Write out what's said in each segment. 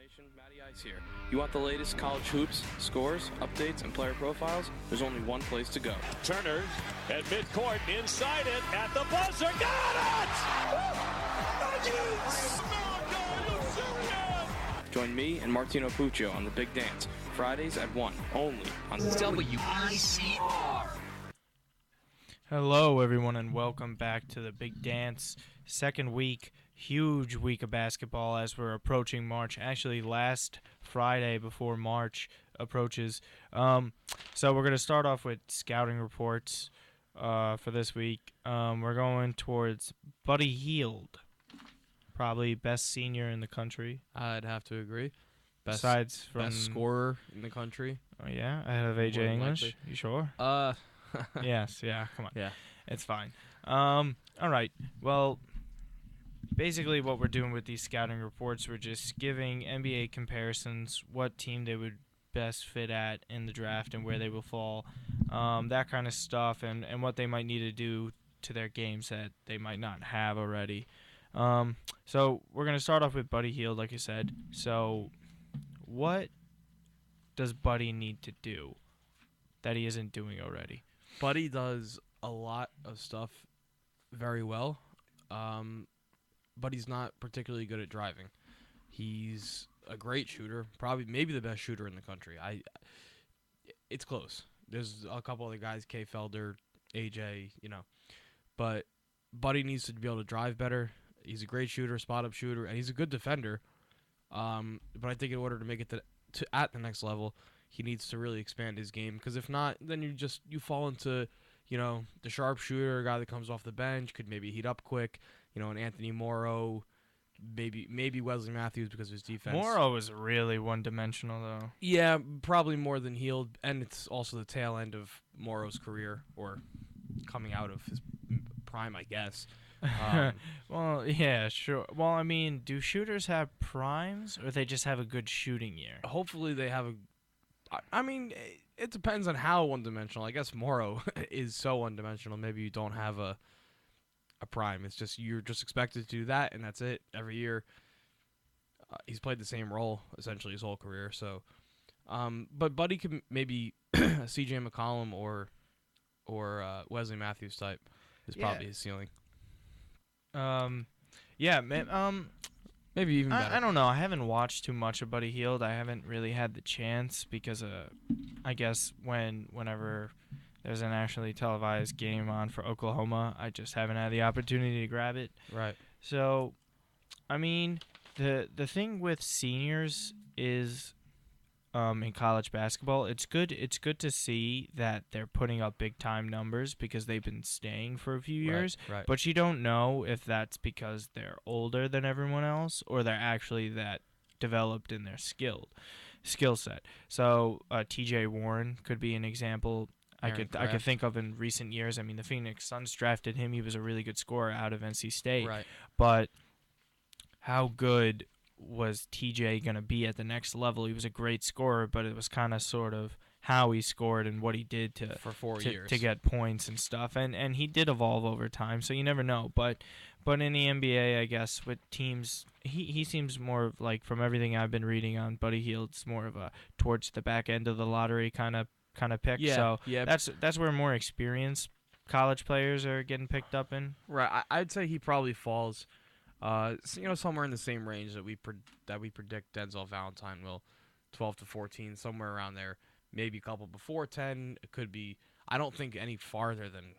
Nation, Matty Ice here. You want the latest college hoops, scores, updates, and player profiles? There's only one place to go. Turner at midcourt, inside it, at the buzzer, got it! Join me and Martino Puccio on The Big Dance, Fridays at 1, only on WICR. Hello, everyone, and welcome back to The Big Dance. Second week, huge week of basketball as we're approaching March. Actually, last Friday before March approaches. So we're going to start off with scouting reports for this week. We're going towards Buddy Hield, probably best senior in the country. I'd have to agree. Besides from best scorer in the country. Oh yeah, ahead of AJ English. Likely. You sure? Yes. Yeah. Come on. Yeah. It's fine. All right. Well, basically what we're doing with these scouting reports, we're just giving NBA comparisons, what team they would best fit at in the draft and where they will fall, that kind of stuff, and what they might need to do to their games that they might not have already. So we're going to start off with Buddy Hield, like I said. So what does Buddy need to do that he isn't doing already? Buddy does a lot of stuff very well, but he's not particularly good at driving. He's a great shooter, maybe the best shooter in the country. It's close. There's a couple other guys, K. Felder, AJ, but Buddy needs to be able to drive better. He's a great shooter, spot-up shooter, and he's a good defender. But I think in order to make it to at the next level, he needs to really expand his game, because if not, then you fall into, the sharpshooter, a guy that comes off the bench, could maybe heat up quick, an Anthony Morrow, maybe Wesley Matthews because of his defense. Morrow is really one-dimensional, though. Yeah, probably more than Hield, and it's also the tail end of Morrow's career, or coming out of his prime, I guess. Well, yeah, sure. Well, I mean, do shooters have primes, or they just have a good shooting year? Hopefully they have I mean, it depends on how one-dimensional. I guess Morrow is so one-dimensional. Maybe you don't have a prime. It's just you're just expected to do that, and that's it every year. He's played the same role essentially his whole career. So, but Buddy could maybe C.J. McCollum or Wesley Matthews type is probably his ceiling. Yeah, man. Maybe even better. I don't know. I haven't watched too much of Buddy Hield. I haven't really had the chance because I guess whenever there's a nationally televised game on for Oklahoma, I just haven't had the opportunity to grab it. Right. So, I mean, the thing with seniors is in college basketball, it's good to see that they're putting up big time numbers because they've been staying for a few years. Right. But you don't know if that's because they're older than everyone else or they're actually that developed in their skill set. So TJ Warren could be an example I could think of in recent years. I mean, the Phoenix Suns drafted him. He was a really good scorer out of NC State. Right. But how good was TJ going to be at the next level? He was a great scorer, but it was kind of sort of how he scored and what he did for 4 years to get points and stuff. And he did evolve over time, so you never know. But in the NBA, I guess, with teams, he seems more like, from everything I've been reading on Buddy Hield, it's more of a towards the back end of the lottery kind of pick. Yeah, so yeah. That's where more experienced college players are getting picked up in. Right. I'd say he probably falls somewhere in the same range that we predict Denzel Valentine will, 12 to 14, somewhere around there. Maybe a couple before 10. It could be. I don't think any farther than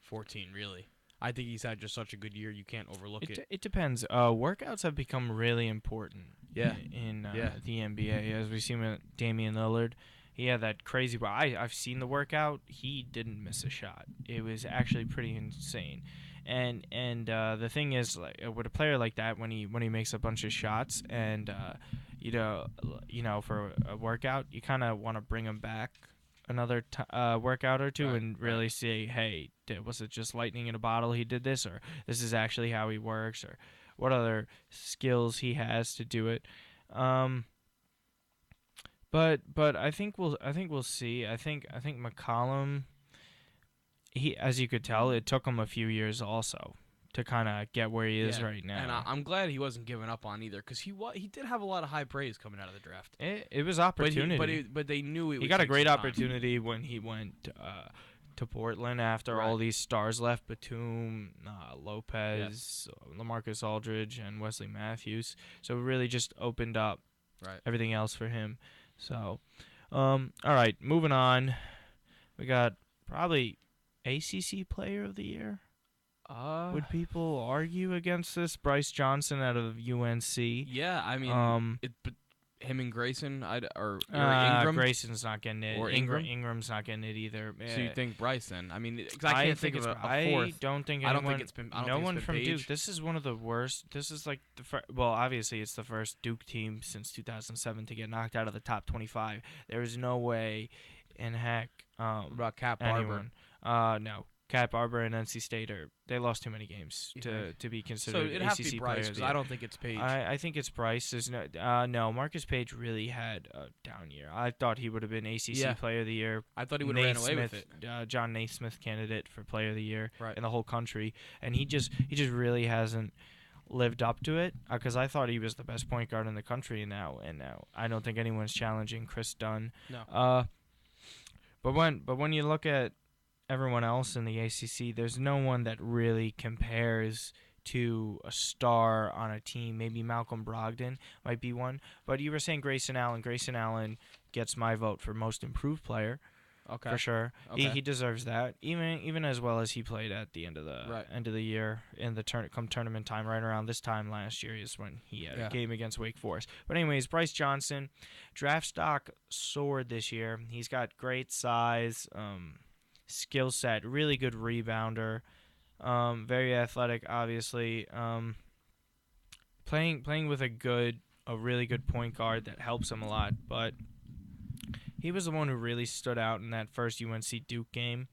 14, really. I think he's had just such a good year, you can't overlook it. It depends. Workouts have become really important. Yeah. In the NBA, as we've seen with Damian Lillard. He had that crazy. I've seen the workout. He didn't miss a shot. It was actually pretty insane. And the thing is, like, with a player like that, when he makes a bunch of shots and for a workout, you kind of want to bring him back another workout or two and really say, hey, was it just lightning in a bottle? He did this, or this is actually how he works, or what other skills he has to do it. But I think we'll see. I think McCollum. He, as you could tell, it took him a few years also to kind of get where he is right now. And I'm glad he wasn't giving up on either, because he did have a lot of high praise coming out of the draft. It was opportunity. But they knew he got a great opportunity when he went to Portland after all these stars left: Batum, Lopez, LaMarcus Aldridge, and Wesley Matthews. So it really just opened up everything else for him. So, all right, moving on. We got probably ACC Player of the Year. Would people argue against this? Brice Johnson out of UNC. Yeah, I mean, him and Grayson, or Ingram. Grayson's not getting it. Or Ingram? Ingram's not getting it either. So you think Bryce then? I mean, 'cause I can't think of a fourth. I don't think anyone. I don't think it's been. No one from Page. Duke. This is one of the worst. This is like well, obviously it's the first Duke team since 2007 to get knocked out of the top 25. There is no way in heck. About Cap anyone. No. Cap Barber and NC State they lost too many games to be considered so it has to be ACC Bryce, players. because I don't think it's Page. I think it's Bryce. There's no Marcus Page really had a down year. I thought he would have been ACC Player of the Year. I thought he would have ran away with it. John Naismith candidate for Player of the Year in the whole country, and he just really hasn't lived up to it, because I thought he was the best point guard in the country, and now I don't think anyone's challenging Chris Dunn. No. But when you look at everyone else in the ACC, there's no one that really compares to a star on a team. Maybe Malcolm Brogdon might be one, but you were saying Grayson Allen. Grayson Allen gets my vote for most improved player. Okay. For sure. Okay. He deserves that. Even as well as he played at the end of the year in the tournament time, right around this time last year is when he had a game against Wake Forest. But anyways, Brice Johnson, draft stock soared this year. He's got great size, skill set, really good rebounder, very athletic, obviously. Playing with a really good point guard that helps him a lot, but he was the one who really stood out in that first UNC Duke game.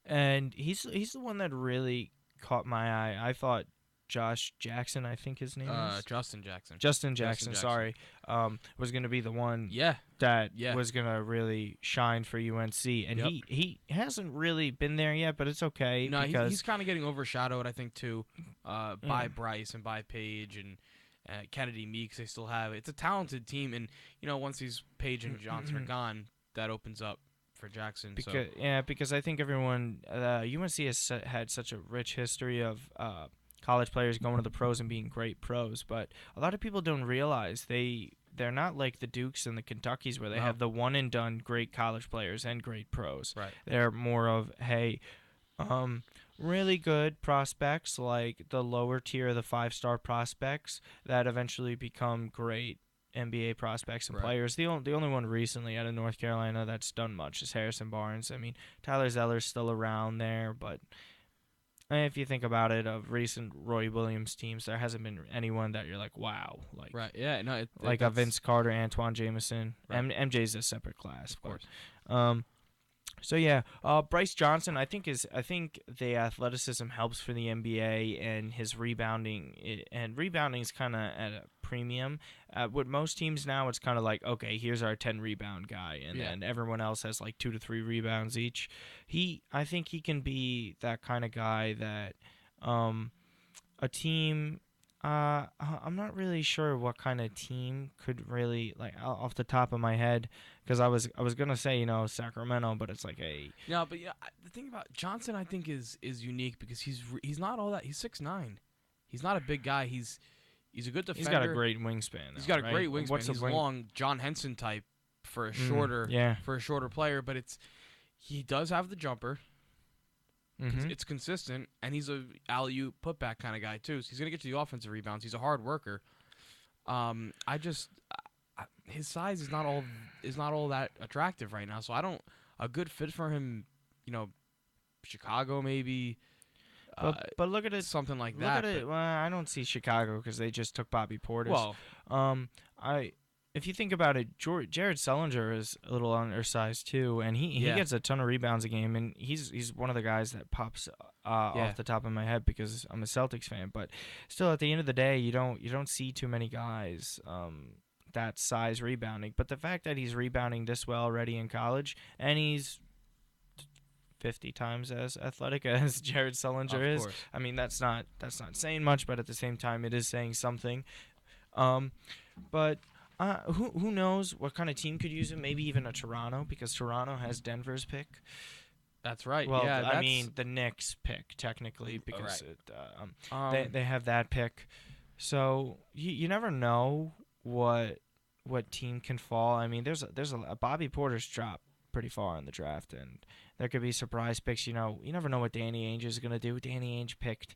And he's the one that really caught my eye. I thought Josh Jackson, I think his name is. Justin Jackson. Justin Jackson, sorry. Was going to be the one that was going to really shine for UNC. And he hasn't really been there yet, but it's okay. No, because he's kind of getting overshadowed, I think, too, by Bryce and by Page and Kennedy Meeks. They still have it. It's a talented team. And, once these Page and Johnson are gone, that opens up for Jackson. Because I think everyone, UNC has had such a rich history of college players going to the pros and being great pros, but a lot of people don't realize they're not like the Dukes and the Kentuckys where they have the one and done great college players and great pros. Right. They're more of really good prospects, like the lower tier of the 5-star prospects that eventually become great NBA prospects and players. The only one recently out of North Carolina that's done much is Harrison Barnes. I mean, Tyler Zeller's still around there, but if you think about it, of recent Roy Williams teams, there hasn't been anyone that you're like, wow. Like, like a Vince Carter, Antoine Jameson. MJ's a separate class. Of course. Brice Johnson, I think the athleticism helps for the NBA, and his rebounding, is kind of at a premium. With most teams now, it's kind of like, okay, here's our 10 rebound guy, and then everyone else has like 2 to 3 rebounds each. I think he can be that kind of guy that a team. I'm not really sure what kind of team could really, like, off the top of my head, because I was gonna say Sacramento, but it's like the thing about Johnson, I think is unique because he's not all that. He's 6'9". He's not a big guy. He's a good defender. He's got a great wingspan. He's got a great wingspan. He's long, John Henson type for a shorter player, but he does have the jumper. Mm-hmm. It's consistent, and he's a alley-oop putback kind of guy too. So he's gonna get to the offensive rebounds. He's a hard worker. His size is not all that attractive right now. So a good fit for him, Chicago maybe. But look at it, something like that. Well, I don't see Chicago because they just took Bobby Portis. Well, if you think about it, Jared Sullinger is a little undersized too, and he gets a ton of rebounds a game, and he's one of the guys that pops off the top of my head because I'm a Celtics fan. But still, at the end of the day, you don't see too many guys that size rebounding. But the fact that he's rebounding this well already in college, and he's 50 times as athletic as Jared Sullinger Of is. course. I mean, that's not saying much, but at the same time, it is saying something. But who knows what kind of team could use him? Maybe even a Toronto, because Toronto has Denver's pick. That's right. Well, yeah, I mean the Knicks pick technically, because they have that pick. So you never know what team can fall. I mean, there's a Bobby Porter's dropped pretty far in the draft, and there could be surprise picks. You never know what Danny Ainge is gonna do. Danny Ainge picked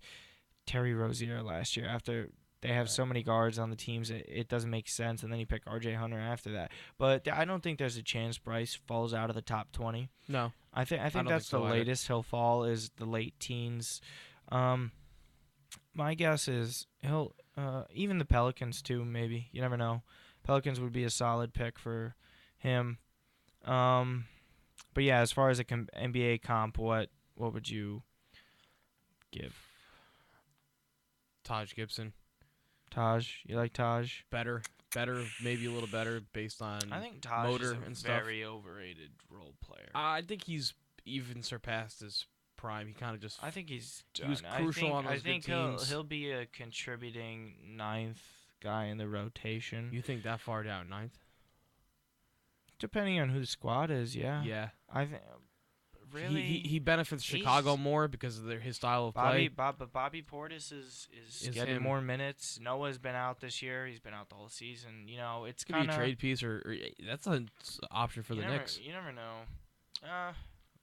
Terry Rozier last year after they have so many guards on the teams. It doesn't make sense, and then you pick R.J. Hunter after that. But I don't think there's a chance Brice falls out of the top 20. No. I think don't that's think so the either. latest he'll fall is the late teens. My guess is he'll even the Pelicans too. Maybe you never know. Pelicans would be a solid pick for him. But yeah, as far as a NBA comp, what would you give? Taj Gibson. Taj, you like Taj? Better, maybe a little better based on I think Taj motor is a and stuff. very overrated role player. I think he's even surpassed his prime. He kind of just. I think he was crucial on those I think good teams. he'll be a contributing ninth guy in the rotation. You think that far down, ninth? Depending on who the squad is, yeah. Yeah. I think really he benefits Chicago more because of his style of play. But Bobby Portis is getting him. more minutes. Noah's been out this year. He's been out the whole season. It's Could be kind a of trade piece or that's an option for the Knicks. You never know.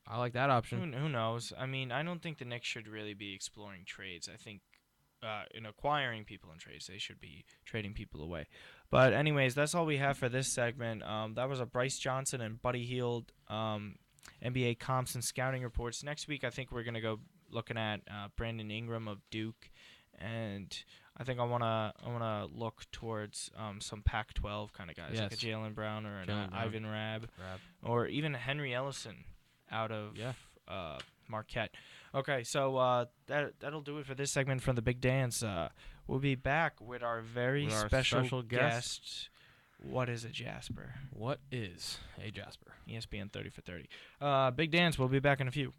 I like that option. Who knows? I mean, I don't think the Knicks should really be exploring trades. I think in acquiring people in trades, they should be trading people away. But anyways, that's all we have for this segment. That was a Brice Johnson and Buddy Hield NBA comps and scouting reports. Next week, I think we're going to go looking at Brandon Ingram of Duke, and I think I wanna look towards some Pac-12 kind of guys, like a Jaylen Brown or an Ivan Rabb, or even Henry Ellison out of Marquette. Okay, so that'll do it for this segment from the Big Dance. We'll be back with our very special guest. What is a Jasper? What is a Jasper? ESPN 30 for 30. Big Dance, we'll be back in a few.